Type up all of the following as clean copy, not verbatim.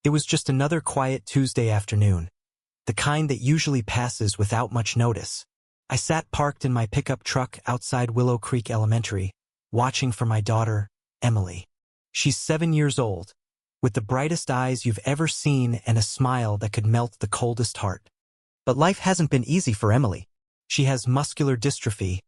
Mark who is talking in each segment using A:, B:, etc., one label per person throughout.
A: It was just another quiet Tuesday afternoon, the kind that usually passes without much notice. I sat parked in my pickup truck outside Willow Creek Elementary, watching for my daughter, Emily. She's 7 years old, with the brightest eyes you've ever seen and a smile that could melt the coldest heart. But life hasn't been easy for Emily. She has muscular dystrophy,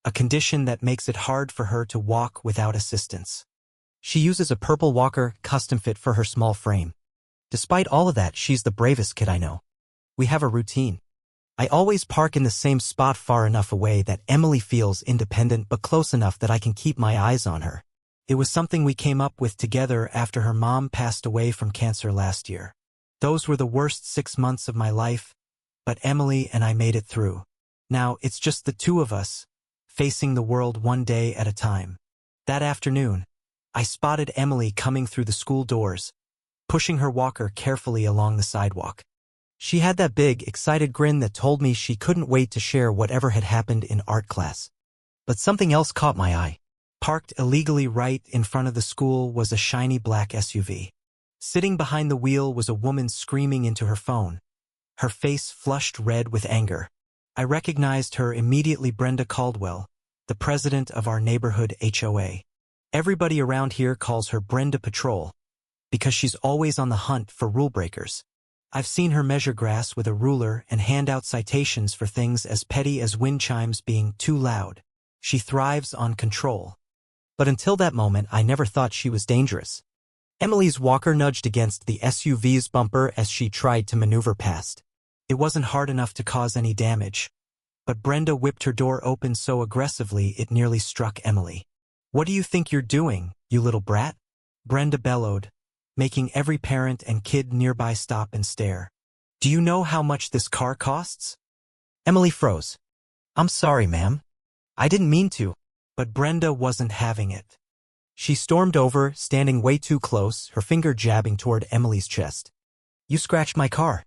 A: a condition that makes it hard for her to walk without assistance. She uses a purple walker custom fit for her small frame. Despite all of that, she's the bravest kid I know. We have a routine. I always park in the same spot far enough away that Emily feels independent but close enough that I can keep my eyes on her. It was something we came up with together after her mom passed away from cancer last year. Those were the worst 6 months of my life, but Emily and I made it through. Now it's just the two of us, facing the world one day at a time. That afternoon, I spotted Emily coming through the school doors, pushing her walker carefully along the sidewalk. She had that big, excited grin that told me she couldn't wait to share whatever had happened in art class. But something else caught my eye. Parked illegally right in front of the school was a shiny black SUV. Sitting behind the wheel was a woman screaming into her phone, her face flushed red with anger. I recognized her immediately. Brenda Caldwell, the president of our neighborhood HOA. Everybody around here calls her Brenda Patrol, because she's always on the hunt for rule breakers. I've seen her measure grass with a ruler and hand out citations for things as petty as wind chimes being too loud. She thrives on control. But until that moment, I never thought she was dangerous. Emily's walker nudged against the SUV's bumper as she tried to maneuver past. It wasn't hard enough to cause any damage, but Brenda whipped her door open so aggressively it nearly struck Emily. "What do you think you're doing, you little brat?" Brenda bellowed, making every parent and kid nearby stop and stare. "Do you know how much this car costs?" Emily froze. "I'm sorry, ma'am. I didn't mean to." But Brenda wasn't having it. She stormed over, standing way too close, her finger jabbing toward Emily's chest. "You scratched my car.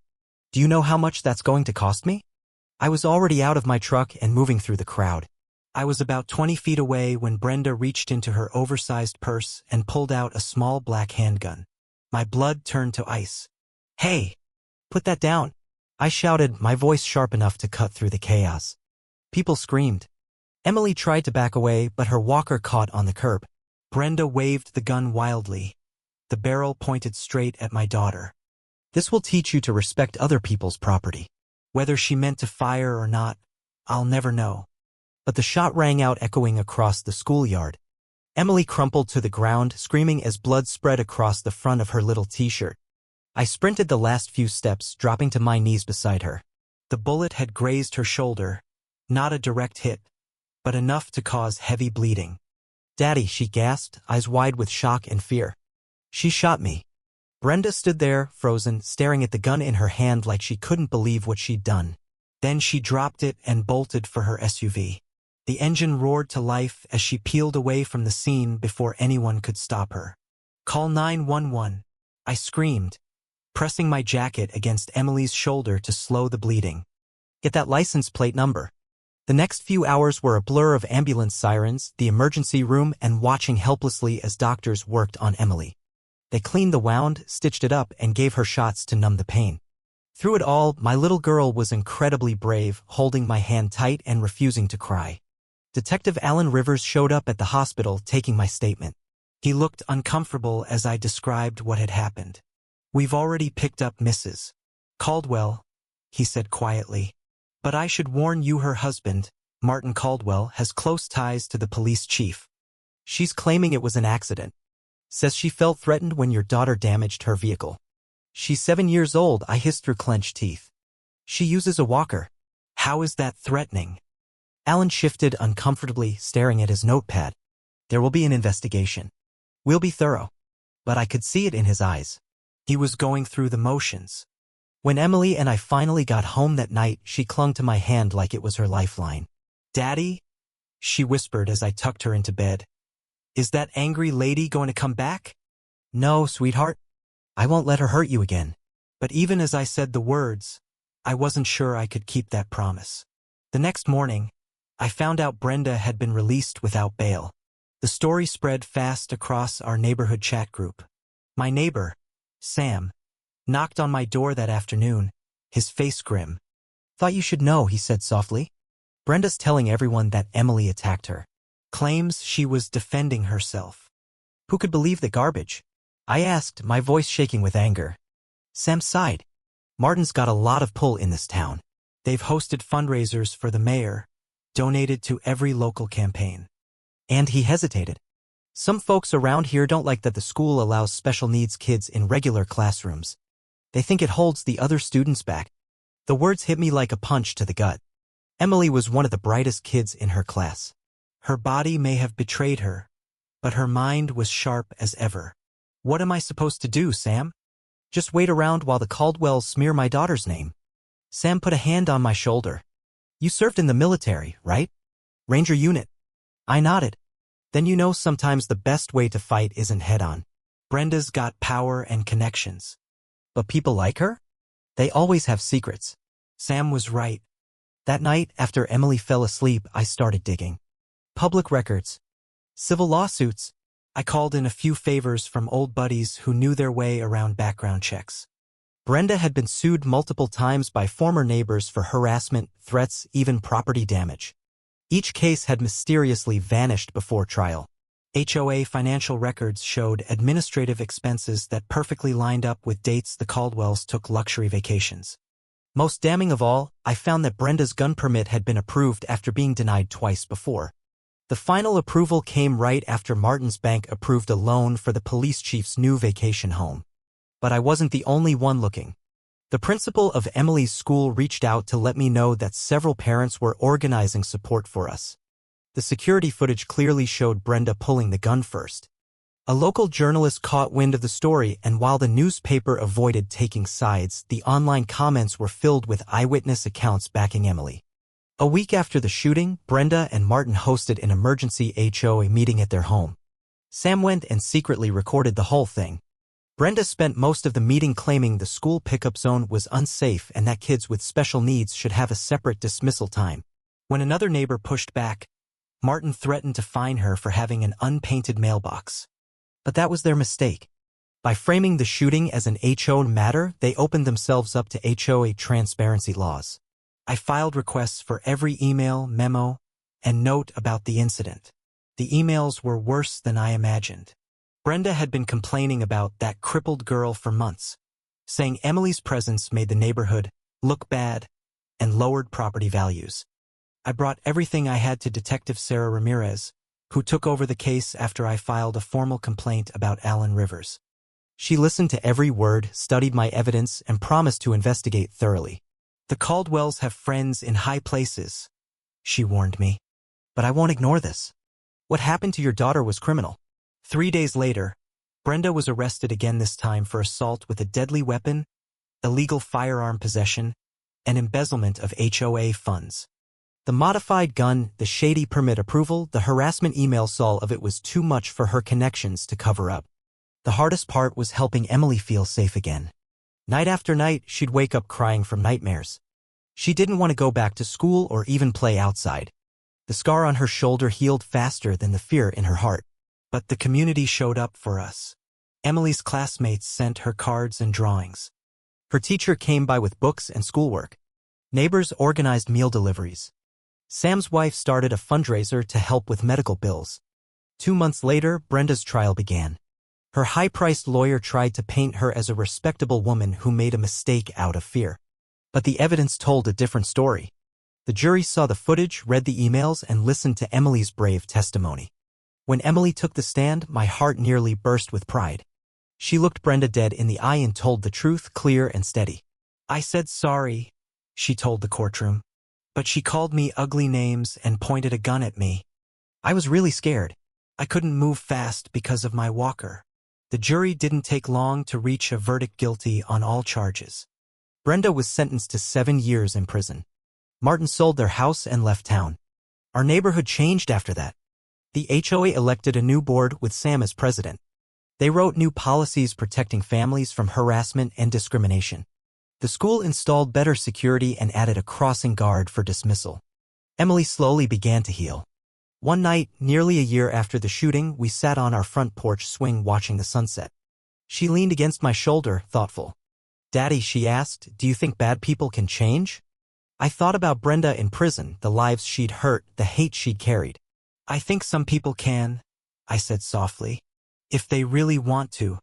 A: Do you know how much that's going to cost me?" I was already out of my truck and moving through the crowd. I was about 20 feet away when Brenda reached into her oversized purse and pulled out a small black handgun. My blood turned to ice. "Hey, put that down," I shouted, my voice sharp enough to cut through the chaos. People screamed. Emily tried to back away, but her walker caught on the curb. Brenda waved the gun wildly, the barrel pointed straight at my daughter. "This will teach you to respect other people's property." Whether she meant to fire or not, I'll never know. But the shot rang out, echoing across the schoolyard. Emily crumpled to the ground, screaming as blood spread across the front of her little t-shirt. I sprinted the last few steps, dropping to my knees beside her. The bullet had grazed her shoulder, not a direct hit, but enough to cause heavy bleeding. "Daddy," she gasped, eyes wide with shock and fear. "She shot me." Brenda stood there, frozen, staring at the gun in her hand like she couldn't believe what she'd done. Then she dropped it and bolted for her SUV. The engine roared to life as she peeled away from the scene before anyone could stop her. "Call 911, I screamed, pressing my jacket against Emily's shoulder to slow the bleeding. "Get that license plate number." The next few hours were a blur of ambulance sirens, the emergency room, and watching helplessly as doctors worked on Emily. They cleaned the wound, stitched it up, and gave her shots to numb the pain. Through it all, my little girl was incredibly brave, holding my hand tight and refusing to cry. Detective Alan Rivers showed up at the hospital, taking my statement. He looked uncomfortable as I described what had happened. "We've already picked up Mrs. Caldwell," he said quietly. "But I should warn you, her husband, Martin Caldwell, has close ties to the police chief. She's claiming it was an accident. Says she felt threatened when your daughter damaged her vehicle." "She's 7 years old," I hissed through clenched teeth. "She uses a walker. How is that threatening?" Alan shifted uncomfortably, staring at his notepad. "There will be an investigation. We'll be thorough." But I could see it in his eyes. He was going through the motions. When Emily and I finally got home that night, she clung to my hand like it was her lifeline. "Daddy?" she whispered as I tucked her into bed. "Is that angry lady going to come back?" "No, sweetheart. I won't let her hurt you again." But even as I said the words, I wasn't sure I could keep that promise. The next morning, I found out Brenda had been released without bail. The story spread fast across our neighborhood chat group. My neighbor, Sam, knocked on my door that afternoon, his face grim. "Thought you should know," he said softly. "Brenda's telling everyone that Emily attacked her. Claims she was defending herself." "Who could believe the garbage?" I asked, my voice shaking with anger. Sam sighed. "Martin's got a lot of pull in this town. They've hosted fundraisers for the mayor, donated to every local campaign." And he hesitated. "Some folks around here don't like that the school allows special needs kids in regular classrooms. They think it holds the other students back." The words hit me like a punch to the gut. Emily was one of the brightest kids in her class. Her body may have betrayed her, but her mind was sharp as ever. "What am I supposed to do, Sam?" "Just wait around while the Caldwells smear my daughter's name." Sam put a hand on my shoulder. "You served in the military, right? Ranger unit?" I nodded. "Then you know sometimes the best way to fight isn't head-on. Brenda's got power and connections." "But people like her? They always have secrets." Sam was right. That night, after Emily fell asleep, I started digging. Public records. Civil lawsuits. I called in a few favors from old buddies who knew their way around background checks. Brenda had been sued multiple times by former neighbors for harassment, threats, even property damage. Each case had mysteriously vanished before trial. HOA financial records showed administrative expenses that perfectly lined up with dates the Caldwells took luxury vacations. Most damning of all, I found that Brenda's gun permit had been approved after being denied twice before. The final approval came right after Martin's bank approved a loan for the police chief's new vacation home. But I wasn't the only one looking. The principal of Emily's school reached out to let me know that several parents were organizing support for us. The security footage clearly showed Brenda pulling the gun first. A local journalist caught wind of the story, and while the newspaper avoided taking sides, the online comments were filled with eyewitness accounts backing Emily. A week after the shooting, Brenda and Martin hosted an emergency HOA meeting at their home. Sam went and secretly recorded the whole thing. Brenda spent most of the meeting claiming the school pickup zone was unsafe and that kids with special needs should have a separate dismissal time. When another neighbor pushed back, Martin threatened to fine her for having an unpainted mailbox. But that was their mistake. By framing the shooting as an HOA matter, they opened themselves up to HOA transparency laws. I filed requests for every email, memo, and note about the incident. The emails were worse than I imagined. Brenda had been complaining about that crippled girl for months, saying Emily's presence made the neighborhood look bad and lowered property values. I brought everything I had to Detective Sarah Ramirez, who took over the case after I filed a formal complaint about Alan Rivers. She listened to every word, studied my evidence, and promised to investigate thoroughly. "The Caldwells have friends in high places," she warned me. "But I won't ignore this. What happened to your daughter was criminal." 3 days later, Brenda was arrested again, this time for assault with a deadly weapon, illegal firearm possession, and embezzlement of HOA funds. The modified gun, the shady permit approval, the harassment emails, all of it was too much for her connections to cover up. The hardest part was helping Emily feel safe again. Night after night, she'd wake up crying from nightmares. She didn't want to go back to school or even play outside. The scar on her shoulder healed faster than the fear in her heart. But the community showed up for us. Emily's classmates sent her cards and drawings. Her teacher came by with books and schoolwork. Neighbors organized meal deliveries. Sam's wife started a fundraiser to help with medical bills. 2 months later, Brenda's trial began. Her high-priced lawyer tried to paint her as a respectable woman who made a mistake out of fear. But the evidence told a different story. The jury saw the footage, read the emails, and listened to Emily's brave testimony. When Emily took the stand, my heart nearly burst with pride. She looked Brenda dead in the eye and told the truth, clear and steady. "I said sorry," she told the courtroom. "But she called me ugly names and pointed a gun at me. I was really scared. I couldn't move fast because of my walker." The jury didn't take long to reach a verdict, guilty on all charges. Brenda was sentenced to 7 years in prison. Martin sold their house and left town. Our neighborhood changed after that. The HOA elected a new board with Sam as president. They wrote new policies protecting families from harassment and discrimination. The school installed better security and added a crossing guard for dismissal. Emily slowly began to heal. One night, nearly a year after the shooting, we sat on our front porch swing watching the sunset. She leaned against my shoulder, thoughtful. Daddy, she asked, do you think bad people can change? I thought about Brenda in prison, the lives she'd hurt, the hate she'd carried. I think some people can, I said softly, if they really want to.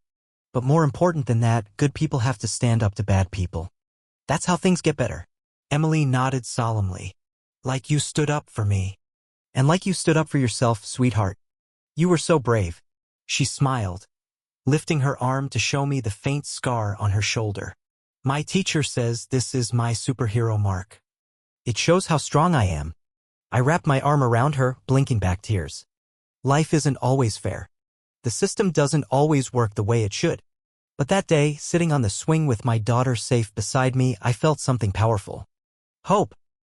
A: But more important than that, good people have to stand up to bad people. That's how things get better. Emily nodded solemnly. Like you stood up for me. And like you stood up for yourself, sweetheart. You were so brave. She smiled, lifting her arm to show me the faint scar on her shoulder. My teacher says this is my superhero mark. It shows how strong I am. I wrapped my arm around her, blinking back tears. Life isn't always fair. The system doesn't always work the way it should. But that day, sitting on the swing with my daughter safe beside me, I felt something powerful. Hope.